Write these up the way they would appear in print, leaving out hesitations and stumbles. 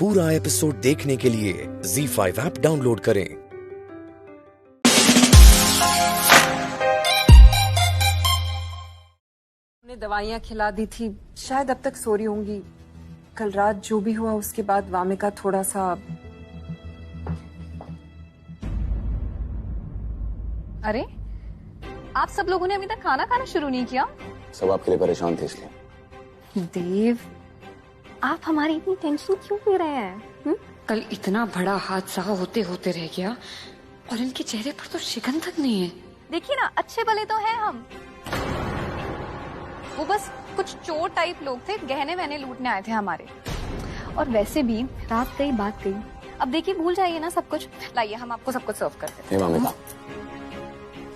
पूरा एपिसोड देखने के लिए ZEE5 ऐप डाउनलोड करें। ने दवाइयाँ खिला दी थी, शायद अब तक सो रही होंगी। कल रात जो भी हुआ उसके बाद वामिका थोड़ा सा। अरे आप सब लोगों ने अभी तक खाना खाना शुरू नहीं किया? सब आपके लिए परेशान थे इसलिए। देव, आप हमारी इतनी टेंशन क्यों ले रहे हैं? कल इतना बड़ा हादसा होते होते रह गया और इनके चेहरे पर तो शिकन तक नहीं है। देखिए ना, अच्छे भले तो हैं हम। वो बस कुछ चोर टाइप लोग थे, गहने वहने लूटने आए थे हमारे। और वैसे भी रात गई बात गई, अब देखिए भूल जाइए ना सब कुछ। लाइए हम आपको सब कुछ सर्व करते हैं। वामिका,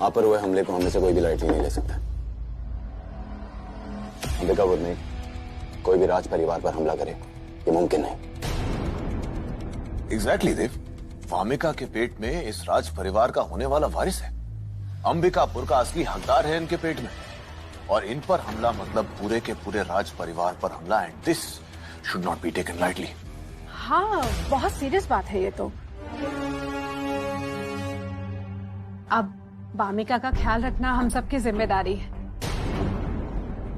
आप पर हुए हमले को हम में से कोई भी लाइटली नहीं ले सकता। अंबिका बुद्ध नहीं, कोई भी राज परिवार पर हमला करे ये मुमकिन नहीं। एग्जैक्टली देव, वामिका के पेट में इस राज परिवार का होने वाला वारिस है। अंबिकापुर का असली हकदार है इनके पेट में, और इन पर हमला मतलब पूरे के पूरे राज परिवार पर हमला। And this should not be taken lightly. हाँ, बहुत सीरियस बात है ये तो। अब वामिका का ख्याल रखना हम सबकी जिम्मेदारी है।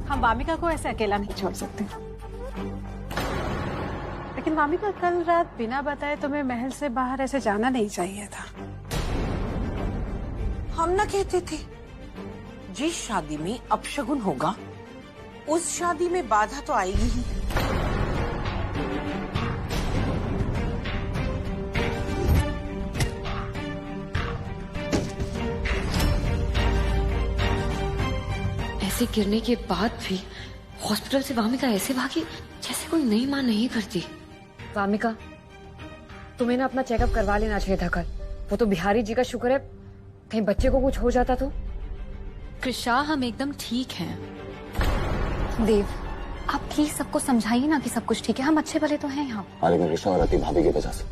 हम वामिका को ऐसे अकेला नहीं छोड़ सकते। लेकिन वामिका, कल रात बिना बताए तुम्हें महल से बाहर ऐसे जाना नहीं चाहिए था। हम ना कहते थे जिस शादी में अपशगुन होगा उस शादी में बाधा तो आएगी ही। ऐसे गिरने के बाद भी हॉस्पिटल से वामिका ऐसे भागी जैसे कोई नई माँ नहीं करती। वामिका, तुम्हें ना अपना चेकअप करवा लेना चाहिए था कल। वो तो बिहारी जी का शुक्र है, कहीं बच्चे को कुछ हो जाता तो। कृषा, हम एकदम ठीक हैं। देव, आप प्लीज सबको समझाइए ना कि सब कुछ ठीक है, हम अच्छे भले तो हैं यहाँ। लेकिन ऋषा और अति भाभी की वजह से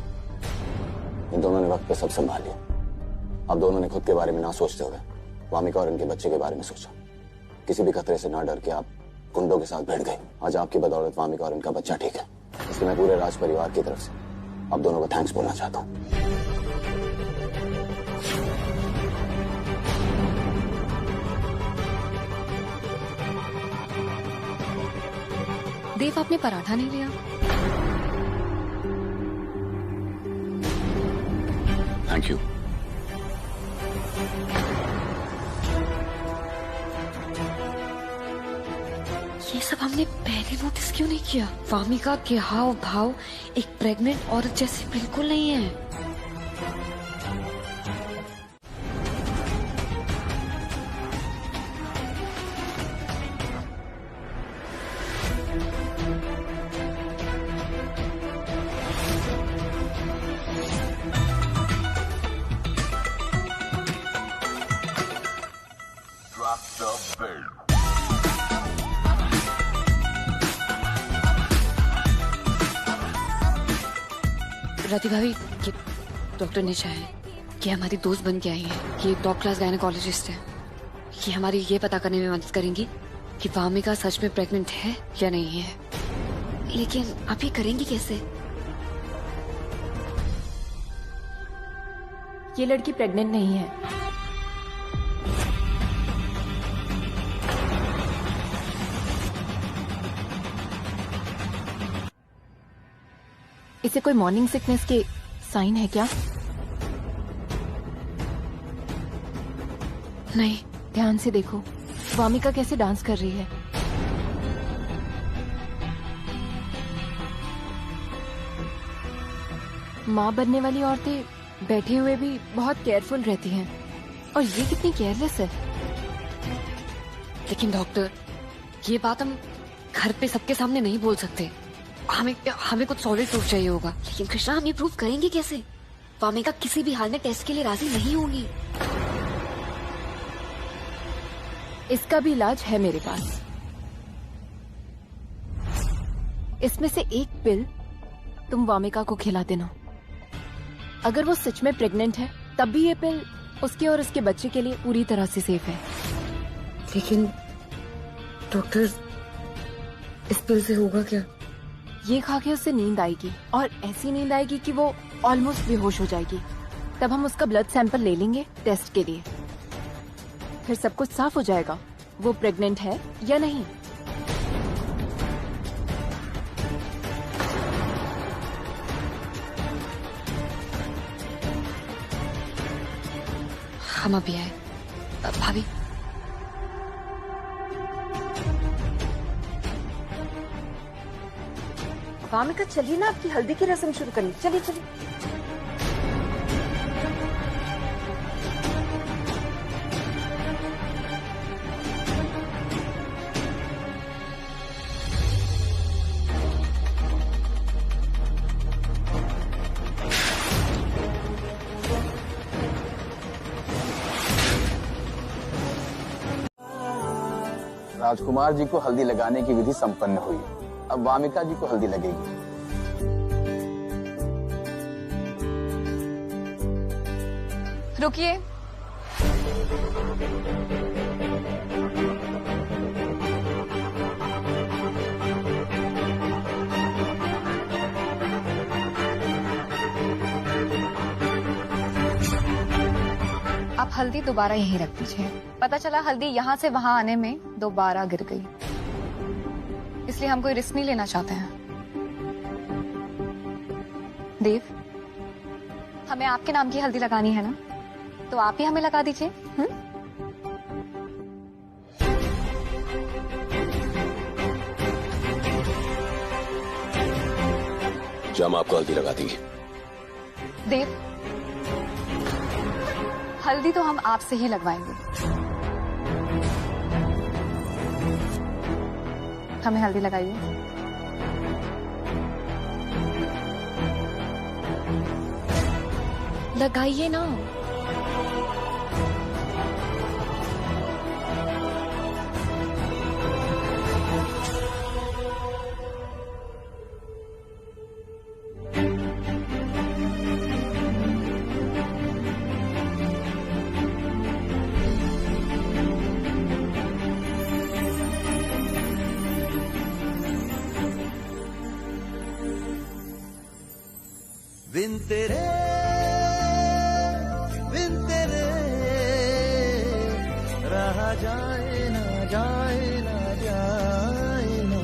इन दोनों ने वक्त पे सब संभाल लिया। अब दोनों ने खुद के बारे में ना सोचते हुए वामिका और इनके बच्चे के बारे में सोचा। किसी भी खतरे से ना डर के आप गुंडों के साथ भिड़ गए। आज आपकी बदौलत वामिका और इनका बच्चा ठीक है, इसलिए मैं पूरे राज परिवार की तरफ से आप दोनों को थैंक्स बोलना चाहता हूँ। देव, आपने पराठा नहीं लिया? Thank you. ये सब हमने पहले नोटिस क्यों नहीं किया? वामिका के हाव भाव एक प्रेग्नेंट औरत जैसे बिल्कुल नहीं है। रति भाभी, ये डॉक्टर निशा है, ये हमारी दोस्त बन के आई है। ये टॉप क्लास गायनेकोलॉजिस्ट है। ये हमारी ये पता करने में मदद करेंगी कि वामिका सच में प्रेग्नेंट है या नहीं है। लेकिन आप ये करेंगी कैसे? ये लड़की प्रेग्नेंट नहीं है। इसे कोई मॉर्निंग सिकनेस के साइन है क्या? नहीं। ध्यान से देखो, वामिका कैसे डांस कर रही है। माँ बनने वाली औरतें बैठे हुए भी बहुत केयरफुल रहती हैं, और ये कितनी केयरलेस है। लेकिन डॉक्टर, ये बात हम घर पे सबके सामने नहीं बोल सकते। हमें कुछ सॉलिड प्रूफ चाहिए होगा। लेकिन कृष्णा, हम ये प्रूफ करेंगे कैसे? वामिका किसी भी हाल में टेस्ट के लिए राजी नहीं होंगी। इसका भी इलाज है मेरे पास। इसमें से एक पिल तुम वामिका को खिला देना। अगर वो सच में प्रेग्नेंट है तब भी ये पिल उसके और उसके बच्चे के लिए पूरी तरह से सेफ है। लेकिन डॉक्टर, इस पिल से होगा क्या? ये खा के उससे नींद आएगी और ऐसी नींद आएगी कि वो ऑलमोस्ट बेहोश हो जाएगी। तब हम उसका ब्लड सैंपल ले लेंगे टेस्ट के लिए, फिर सब कुछ साफ हो जाएगा वो प्रेग्नेंट है या नहीं। हम अभी आए। भाभी वामिका चलिए ना, आपकी हल्दी की रस्म शुरू करनी। चलिए चलिए। राजकुमार जी को हल्दी लगाने की विधि संपन्न हुई। अब वामिका जी को हल्दी लगेगी। रुकिए। आप हल्दी दोबारा यहीं रख दीजिए। पता चला हल्दी यहाँ से वहां आने में दोबारा गिर गई, इसलिए हम कोई रिस्क नहीं लेना चाहते हैं। देव, हमें आपके नाम की हल्दी लगानी है ना, तो आप ही हमें लगा दीजिए। जो हम आपको हल्दी लगा देंगे। देव, हल्दी तो हम आपसे ही लगवाएंगे। हमें हल्दी लगाइए। लगाइए ना। बिन तेरे रहा जाए ना जाए ना जाए ना।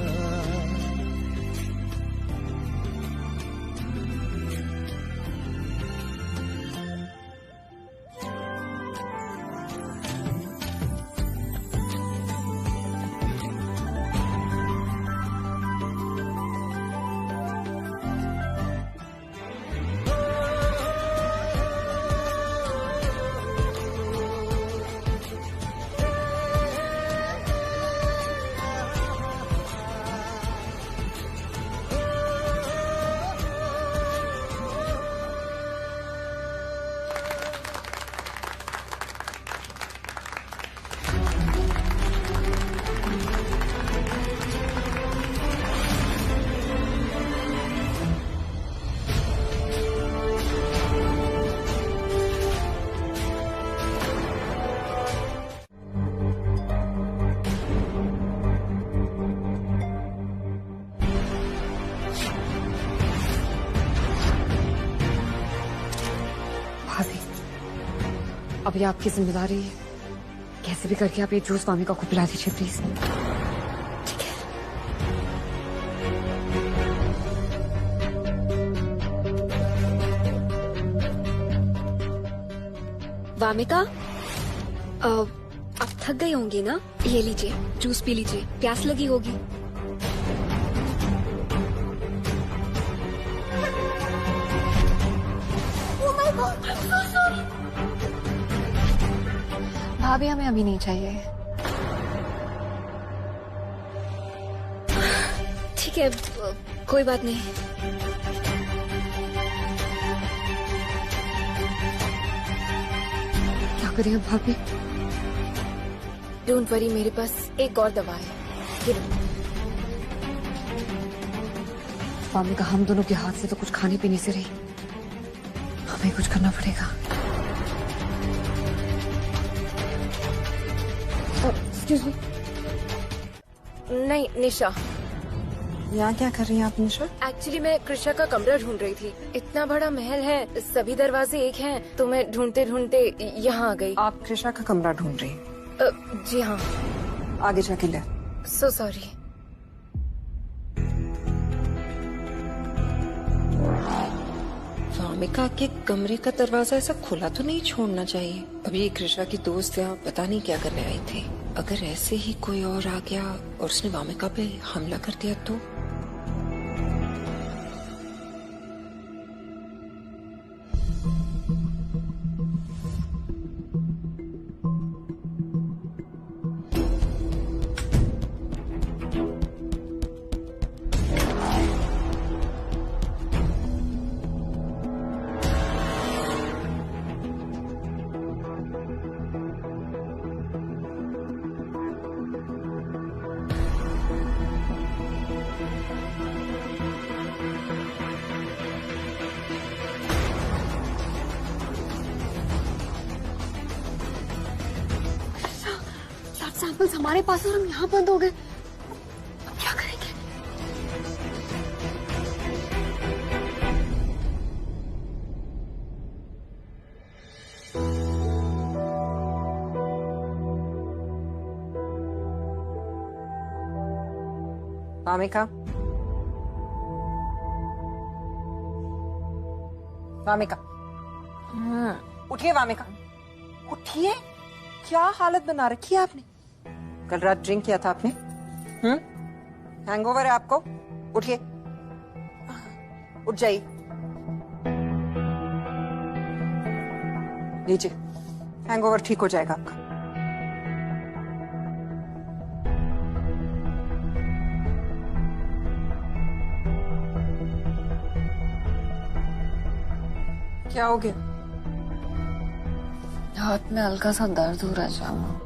भाभी, अब ये आपकी जिम्मेदारी है। कैसे भी करके आप ये जूस वामिका को पिला दीजिए प्लीज। वामिका, आप थक गई होंगी ना, ये लीजिए जूस पी लीजिए, प्यास लगी होगी। भाभी, हमें अभी नहीं चाहिए। ठीक है, कोई बात नहीं। क्या करें अब भाभी? डोंट वरी, मेरे पास एक और दवा है। ये लो। वामिका, हम दोनों के हाथ से तो कुछ खाने पीने से रही, हमें कुछ करना पड़ेगा। Excuse me. नहीं निशा, यहाँ क्या कर रही हैं आप निशा? एक्चुअली मैं कृषा का कमरा ढूंढ रही थी। इतना बड़ा महल है, सभी दरवाजे एक हैं, तो मैं ढूंढते ढूंढते यहाँ आ गई। आप कृषा का कमरा ढूंढ रही हैं? जी हाँ। आगे जाके ले। So sorry. वामिका के कमरे का दरवाजा ऐसा खुला तो नहीं छोड़ना चाहिए। अभी कृषा की दोस्त यहाँ पता नहीं क्या करने आई थी। अगर ऐसे ही कोई और आ गया और उसने वामिका पे हमला कर दिया तो? सैंपल्स हमारे पास और हम यहाँ बंद हो गए। अब क्या करेंगे? वामिका, वामिका, उठिए वामिका, उठिए। क्या हालत बना रखी है आपने? कल रात ड्रिंक किया था आपने? हैंगओवर है आपको? उठिए, उठ जाइए। लीजिए, हैंगओवर ठीक हो जाएगा आपका। क्या हो गया? हाथ में हल्का सा दर्द हो रहा है शामा।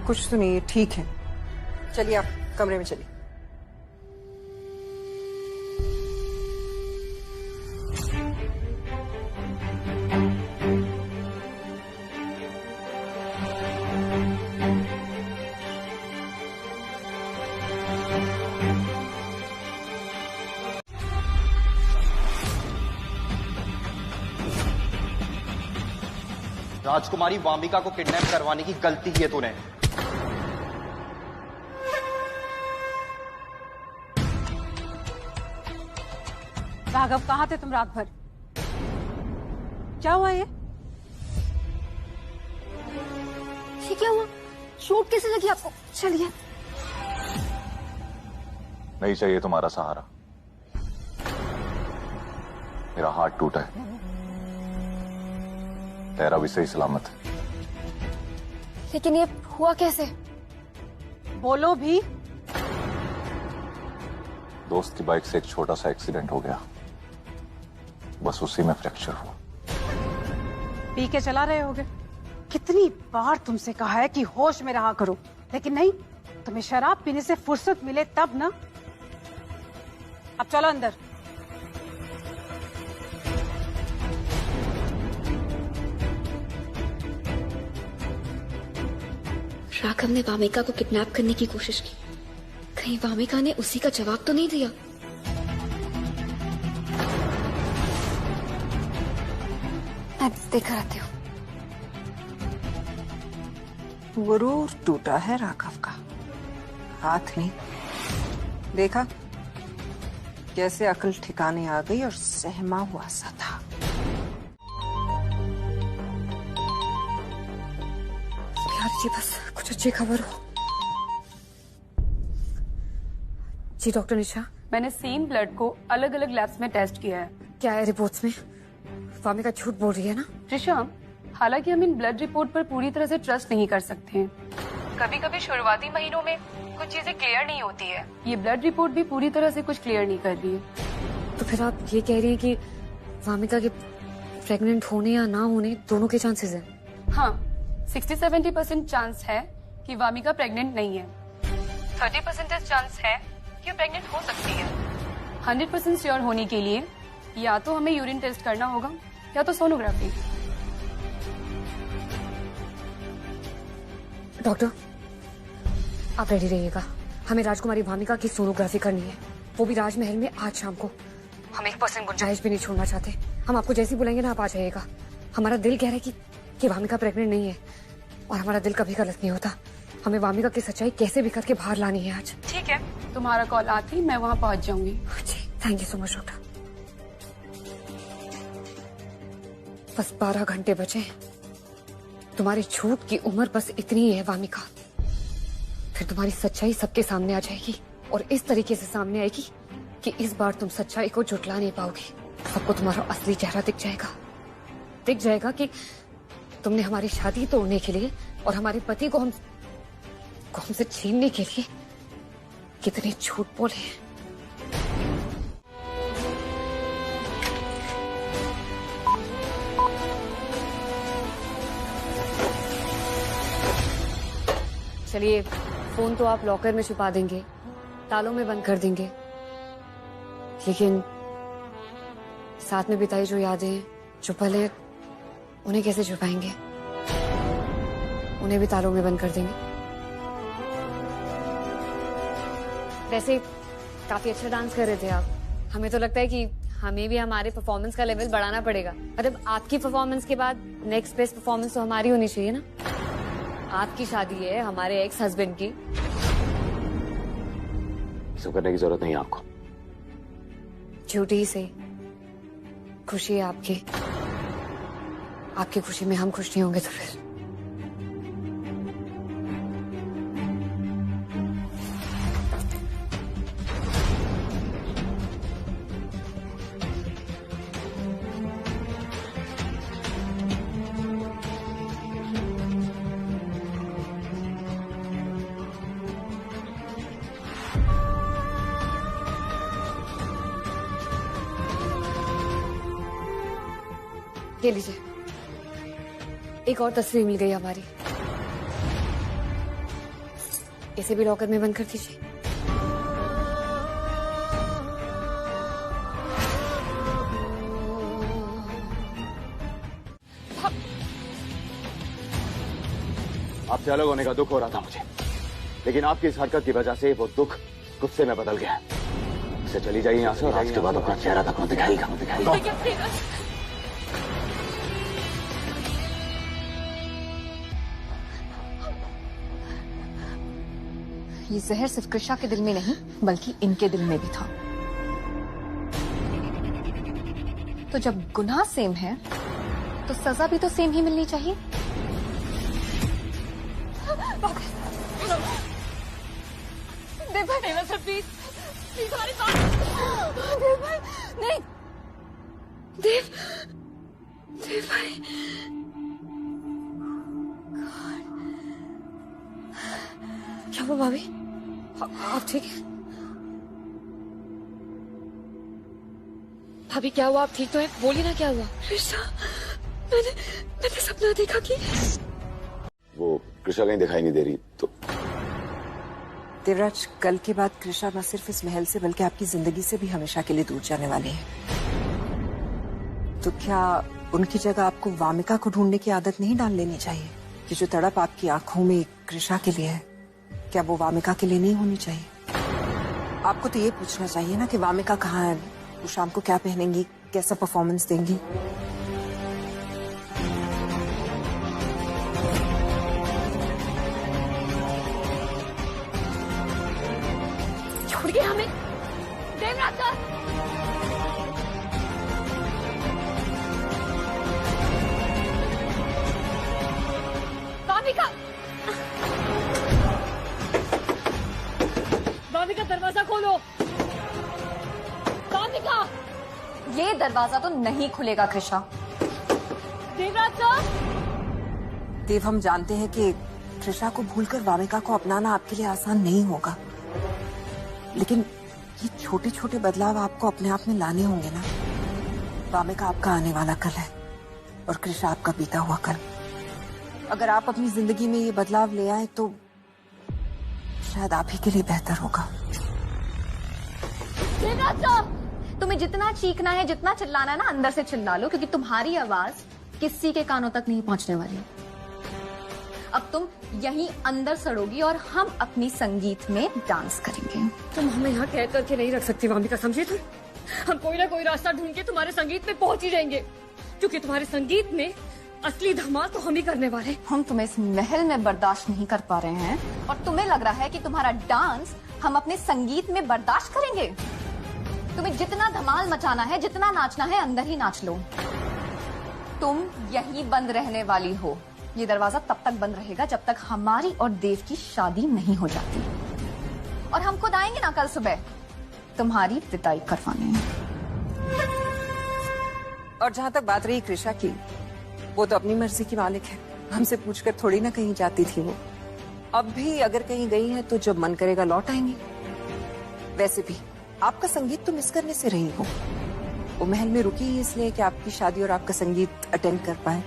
कुछ तो नहीं है, ठीक है। चलिए आप कमरे में चलिए। राजकुमारी वामिका को किडनैप करवाने की गलती की है तूने। राघव, कहाँ थे तुम रात भर? क्या हुआ ये क्या हुआ? चोट कैसे लगी आपको? चलिए। नहीं चाहिए तुम्हारा सहारा। मेरा हाथ टूटा है, तेरा भी सही सलामत है। लेकिन ये हुआ कैसे? बोलो भी। दोस्त की बाइक से एक छोटा सा एक्सीडेंट हो गया, बस उसी में फ्रैक्चर हुआ। पी के चला रहे होगे। कितनी बार तुमसे कहा है कि होश में रहा करो, लेकिन नहीं, तुम्हें शराब पीने से फुर्सत मिले तब ना। अब चलो अंदर। राघव ने वामिका को किडनैप करने की कोशिश की। कहीं वामिका ने उसी का जवाब तो नहीं दिया? मैं देखकर आती हूँ। गुरूर टूटा है राघव का, हाथ नहीं। देखा कैसे अकल ठिकाने आ गई और सहमा हुआ सा था। जी बस कुछ अच्छी खबर हो। जी डॉक्टर निशा, मैंने सेम ब्लड को अलग अलग लैब्स में टेस्ट किया है। क्या है रिपोर्ट्स में? वामिका झूठ बोल रही है ना? ऋषा, हालांकि हम इन ब्लड रिपोर्ट पर पूरी तरह से ट्रस्ट नहीं कर सकते हैं। कभी कभी शुरुआती महीनों में कुछ चीजें क्लियर नहीं होती है। ये ब्लड रिपोर्ट भी पूरी तरह से कुछ क्लियर नहीं कर रही है। तो फिर आप ये कह रही हैं कि वामिका के प्रेग्नेंट होने या ना होने दोनों के चांसेस हैं? हाँ, 60-70% चांस है कि वामिका प्रेग्नेंट नहीं है। 30% चांस है कि प्रेग्नेंट हो सकती है। 100% श्योर होने के लिए या तो हमें यूरिन टेस्ट करना होगा या तो सोनोग्राफी। डॉक्टर, आप रेडी रहिएगा। हमें राजकुमारी भामिका की सोनोग्राफी करनी है, वो भी राजमहल में आज शाम को। हम 1% गुंजाइश भी नहीं छोड़ना चाहते। हम आपको जैसे ही बुलाएंगे ना, आप आ जाइएगा। हमारा दिल कह रहा है कि भामिका प्रेग्नेंट नहीं है, और हमारा दिल कभी गलत नहीं होता। हमें भामिका की सच्चाई कैसे भी करके बाहर लानी है आज। ठीक है, तुम्हारा कॉल आती मैं वहाँ पहुँच जाऊंगी। जी, thank you so much doctor. बस 12 घंटे बचे। तुम्हारी झूठ की उम्र बस इतनी ही है वामिका। फिर तुम्हारी सच्चाई सबके सामने आ जाएगी, और इस तरीके से सामने आएगी कि इस बार तुम सच्चाई को झुठला नहीं पाओगी। सबको तुम्हारा असली चेहरा दिख जाएगा कि तुमने हमारी शादी तोड़ने के लिए और हमारे पति को हमसे छीनने के लिए कितने झूठ बोले हैं। चलिए, फोन तो आप लॉकर में छुपा देंगे, तालों में बंद कर देंगे, लेकिन साथ में बिताई जो यादें, जो पल है, उन्हें कैसे छुपाएंगे? उन्हें भी तालों में बंद कर देंगे। वैसे काफी अच्छा डांस कर रहे थे आप। हमें तो लगता है कि हमें भी हमारे परफॉर्मेंस का लेवल बढ़ाना पड़ेगा। मतलब आपकी परफॉर्मेंस के बाद नेक्स्ट बेस्ट परफॉर्मेंस तो हमारी होनी चाहिए ना। आपकी शादी है हमारे एक्स हस्बैंड की। सब करने की जरूरत नहीं है आपको। झूठी से खुशी है आपकी। आपकी खुशी में हम खुश नहीं होंगे तो फिर ले लीजिए। एक और तस्वीर मिल गई हमारी। इसे भी लॉकर में बंद कर दीजिए। आपसे अलग होने का दुख हो रहा था मुझे, लेकिन आपकी इस हरकत की वजह से वो दुख गुस्से में बदल गया। इसे चली जाइए यहाँ से, और आज के बाद अपना चेहरा तक मत दिखाइएगा। ये जहर सिर्फ कृषा के दिल में नहीं, बल्कि इनके दिल में भी था। तो जब गुनाह सेम है, तो सजा भी तो सेम ही मिलनी चाहिए। देव भाई, प्लीज हमारी बात। देव भाई, नहीं। देव भाई, क्या हुआ भाभी? आप ठीक है? भाभी क्या हुआ? आप ठीक तो है? बोलिए ना, क्या हुआ? कृष्णा, मैंने सपना देखा कि वो कृषा कहीं दिखाई नहीं दे रही। तो देवराज, कल के बाद कृष्णा न सिर्फ इस महल से बल्कि आपकी जिंदगी से भी हमेशा के लिए दूर जाने वाली है। तो क्या उनकी जगह आपको वामिका को ढूंढने की आदत नहीं डाल लेनी चाहिए? कि जो तड़प आपकी आंखों में कृष्णा के लिए है, क्या वो वामिका के लिए नहीं होनी चाहिए? आपको तो ये पूछना चाहिए ना कि वामिका कहाँ है, वो शाम को क्या पहनेंगी, कैसा परफॉर्मेंस देंगी। छोड़ के हमें देवराज सर। वामिका, दरवाजा खोलो। वामिका, ये दरवाजा तो नहीं खुलेगा कृषा। देवराज सर। देव, हम जानते हैं कि कृषा को भूलकर वामिका को अपनाना आपके लिए आसान नहीं होगा, लेकिन ये छोटे छोटे बदलाव आपको अपने आप में लाने होंगे ना। वामिका आपका आने वाला कल है और कृषा आपका बीता हुआ कल। अगर आप अपनी जिंदगी में ये बदलाव ले आए तो शायद आप ही के लिए बेहतर होगा। तुम्हें जितना चीखना है, जितना चिल्लाना है ना, अंदर से चिल्ला लो, क्योंकि तुम्हारी आवाज किसी के कानों तक नहीं पहुंचने वाली। अब तुम यहीं अंदर सड़ोगी और हम अपनी संगीत में डांस करेंगे। तुम हमें यहाँ कैद करके नहीं रख सकती वामिका, समझे तुम? हम कोई ना कोई रास्ता ढूंढ के तुम्हारे संगीत में पहुंच ही जाएंगे, क्योंकि तुम्हारे संगीत में असली धमाल तो हम ही करने वाले। हम तुम्हें इस महल में बर्दाश्त नहीं कर पा रहे हैं और तुम्हें लग रहा है कि तुम्हारा डांस हम अपने संगीत में बर्दाश्त करेंगे। तुम्हें जितना धमाल मचाना है, जितना नाचना है, अंदर ही नाच लो। तुम यहीं बंद रहने वाली हो। ये दरवाजा तब तक बंद रहेगा जब तक हमारी और देव की शादी नहीं हो जाती। और हम खुद आएंगे ना कल सुबह तुम्हारी विदाई करवाने। और जहाँ तक बात रही कृषा की, वो तो अपनी मर्जी की मालिक है, हमसे पूछकर थोड़ी ना कहीं जाती थी वो। अब भी अगर कहीं गई है तो जब मन करेगा लौट आएंगी। वैसे भी आपका संगीत तो मिस करने से रही हो। वो महल में रुकी ही इसलिए कि आपकी शादी और आपका संगीत अटेंड कर पाए,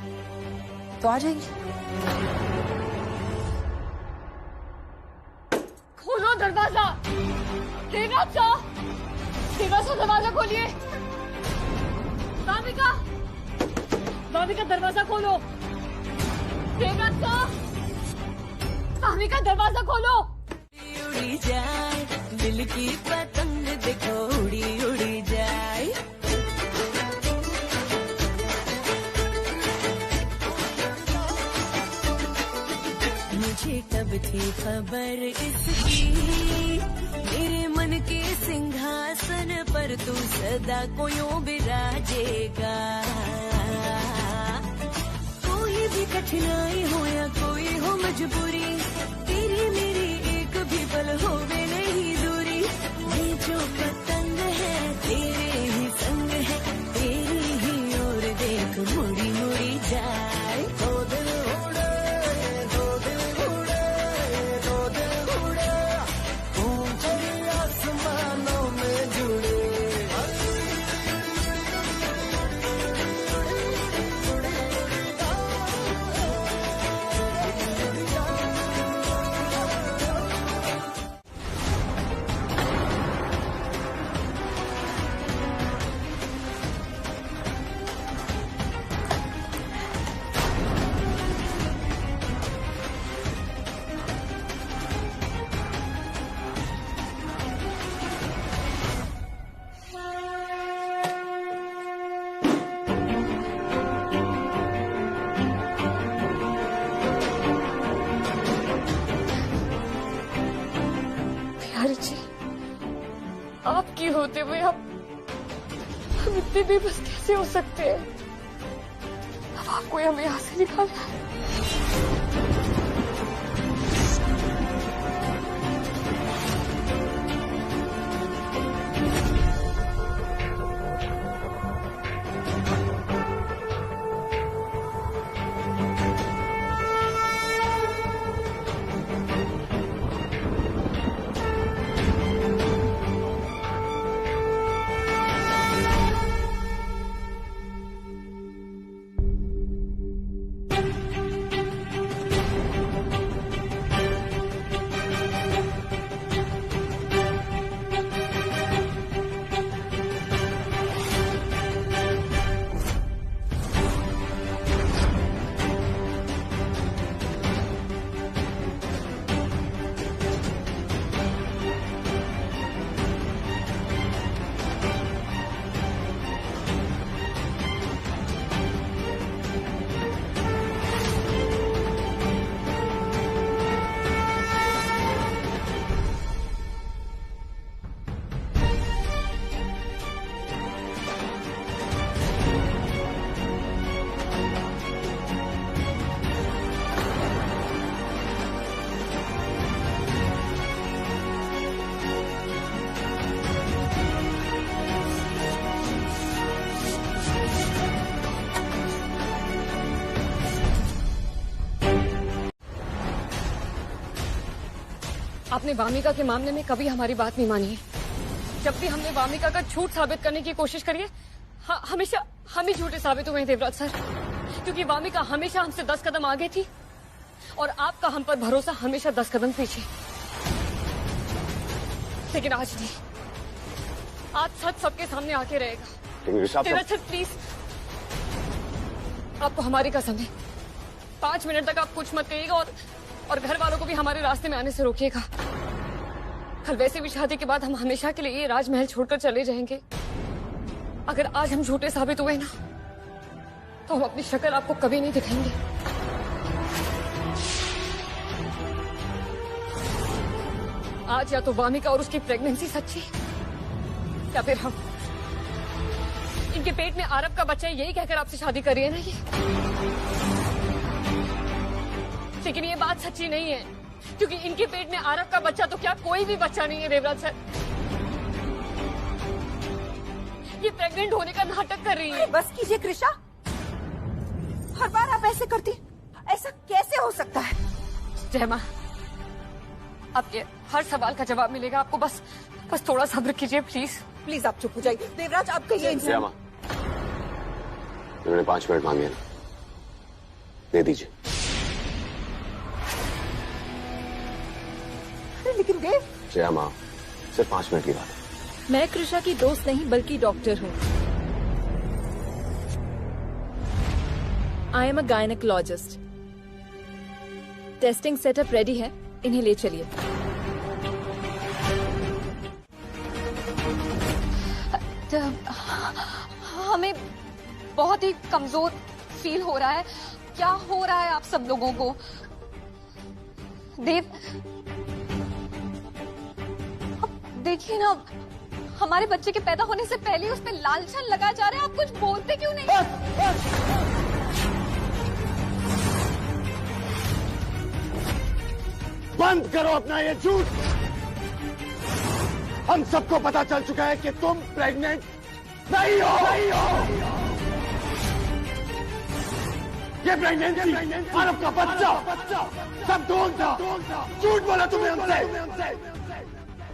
तो आ जाएंगी। खोलो दरवाजा, देवराज साहब, देवराज साहब दरवाजा खोलिए। वामिका, वामिका दरवाजा खोलो। देवराज साहब, वामिका दरवाजा खोलो। उड़ी जाए दिल की पतंग, देखो उड़ी उड़ी जाए। मुझे कब थी खबर इसकी, मेरे मन के सिंहासन पर तू सदा कोयों विराजेगा। कोई भी कठिनाई हो या कोई हो मजबूरी, तेरी मेरी एक भी पल होवे नहीं दूरी। ये जो पतंग है तेरे ही संग है, तेरी ही ओर देख मुड़ी मुड़ी जाए। दो दिल उड़े, दो दिल उड़े, दो दिल उड़े, ऊंचे आसमानों में जुड़े। आपकी होते हुए हम इतने बेबस कैसे हो सकते हैं? अब आपको हमें यहाँ से निकालना है। आपने वामिका के मामले में कभी हमारी बात नहीं मानी है। जब भी हमने वामिका का झूठ साबित करने की कोशिश करी है, हमेशा हम ही झूठे साबित हुए हैं देवराज सर, क्योंकि वामिका हमेशा हमसे 10 कदम आगे थी और आपका हम पर भरोसा हमेशा 10 कदम पीछे। लेकिन आज नहीं, आज सच सबके सामने आके रहेगा। देवराज सर प्लीज, आपको हमारी कसम है, 5 मिनट तक आप कुछ मत कहिएगा और घर वालों को भी हमारे रास्ते में आने से रोकिएगा। कल वैसे भी शादी के बाद हम हमेशा के लिए ये राजमहल छोड़कर चले जाएंगे। अगर आज हम झूठे साबित हुए ना तो हम अपनी शक्ल आपको कभी नहीं दिखाएंगे। आज या तो वामिका और उसकी प्रेगनेंसी सच्ची या फिर हम इनके पेट में आरव का बच्चा है, यही कहकर आपसे शादी कर रही है ना ये। लेकिन ये बात सच्ची नहीं है, क्योंकि इनके पेट में आरव का बच्चा तो क्या कोई भी बच्चा नहीं है देवराज सर। ये प्रेग्नेंट होने का नाटक कर रही है। बस कीजिए कृषा, हर बार आप ऐसे करती, ऐसा कैसे हो सकता है? जय मां, आपके हर सवाल का जवाब मिलेगा आपको, बस थोड़ा सब्र कीजिए प्लीज। प्लीज आप चुप हो जाइए। देवराज आपका ये जय मां, उन्होंने 5 मिनट मांगे ना, दे दीजिए। लेकिन देव। जय मां, सिर्फ 5 मिनट की बात है। मैं कृषा की दोस्त नहीं बल्कि डॉक्टर हूँ। I am a gynaecologist. Testing setup ready है, इन्हें ले चलिए। हमें बहुत ही कमजोर फील हो रहा है। क्या हो रहा है आप सब लोगों को? देव, देखिए ना, हमारे बच्चे के पैदा होने से पहले ही उस पे लालचन लगाया जा रहा है। आप कुछ बोलते क्यों नहीं? बंद करो अपना ये झूठ। हम सबको पता चल चुका है कि तुम प्रेग्नेंट नहीं हो। ये प्रेगनेंसी, आरव का बच्चा, सब ढोंग था। झूठ बोला तुमने हमसे।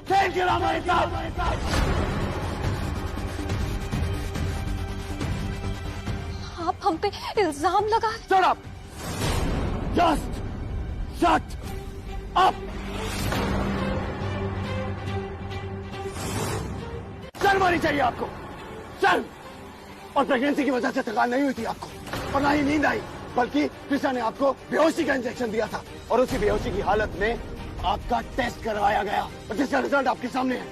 खेल खेला हमारे साथ। आप हम पे इल्जाम लगा। Shut up! Just shut up! शर्म आनी चाहिए आपको, शर्म। और प्रेगनेंसी की वजह से थकान नहीं हुई थी आपको, और ना ही नींद आई, बल्कि कृष्णा ने आपको बेहोशी का इंजेक्शन दिया था, और उसी बेहोशी की हालत में आपका टेस्ट करवाया गया, और जिसका रिजल्ट आपके सामने है।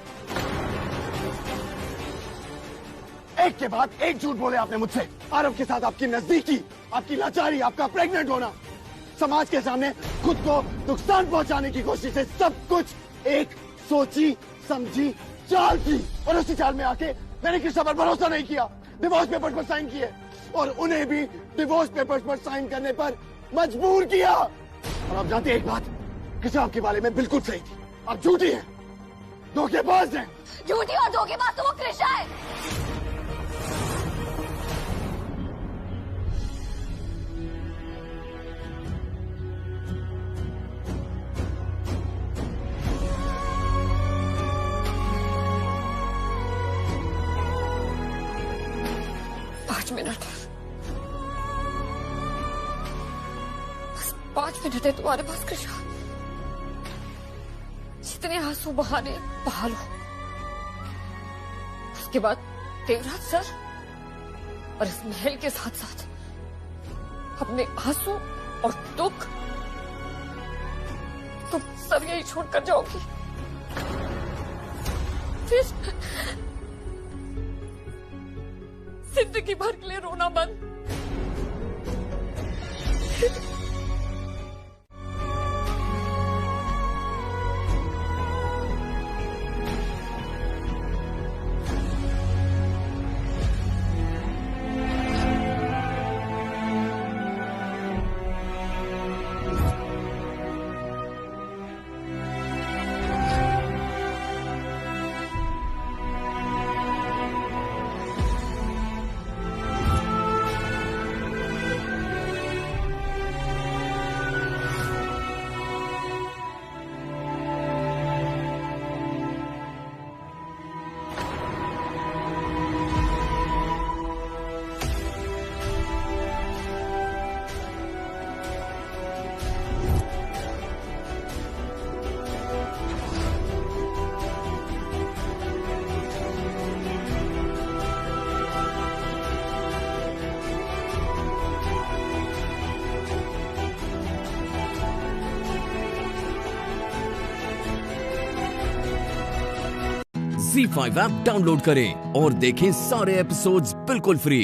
एक के बाद एक झूठ बोले आपने मुझसे। आरव के साथ आपकी नजदीकी, आपकी लाचारी, आपका प्रेग्नेंट होना, समाज के सामने खुद को नुकसान पहुंचाने की कोशिश है। सब कुछ एक सोची समझी चाल थी, और उसी चाल में आके मैंने कृष्णा पर भरोसा नहीं किया, डिवोर्स पेपर्स पर साइन किए, और उन्हें भी डिवोर्स पेपर्स पर साइन करने पर मजबूर किया। और आप जानते हैं एक बात, कृष्णा आपके बारे में बिल्कुल सही थी। आप झूठी हैं, धोखेबाज हैं। झूठी और धोखेबाज तो वो कृष्णा है। मिनट, बस 5 मिनट है तुम्हारे पास कृष्णा। जितने आंसू बहाने बहा लो। उसके बाद देवराज सर और इस महल के साथ साथ अपने आंसू और दुख तुम सब यही छोड़कर जाओगी। फिर जिंदगी भर के लिए रोना बंद। ZEE5 ऐप डाउनलोड करें और देखें सारे एपिसोड्स बिल्कुल फ्री।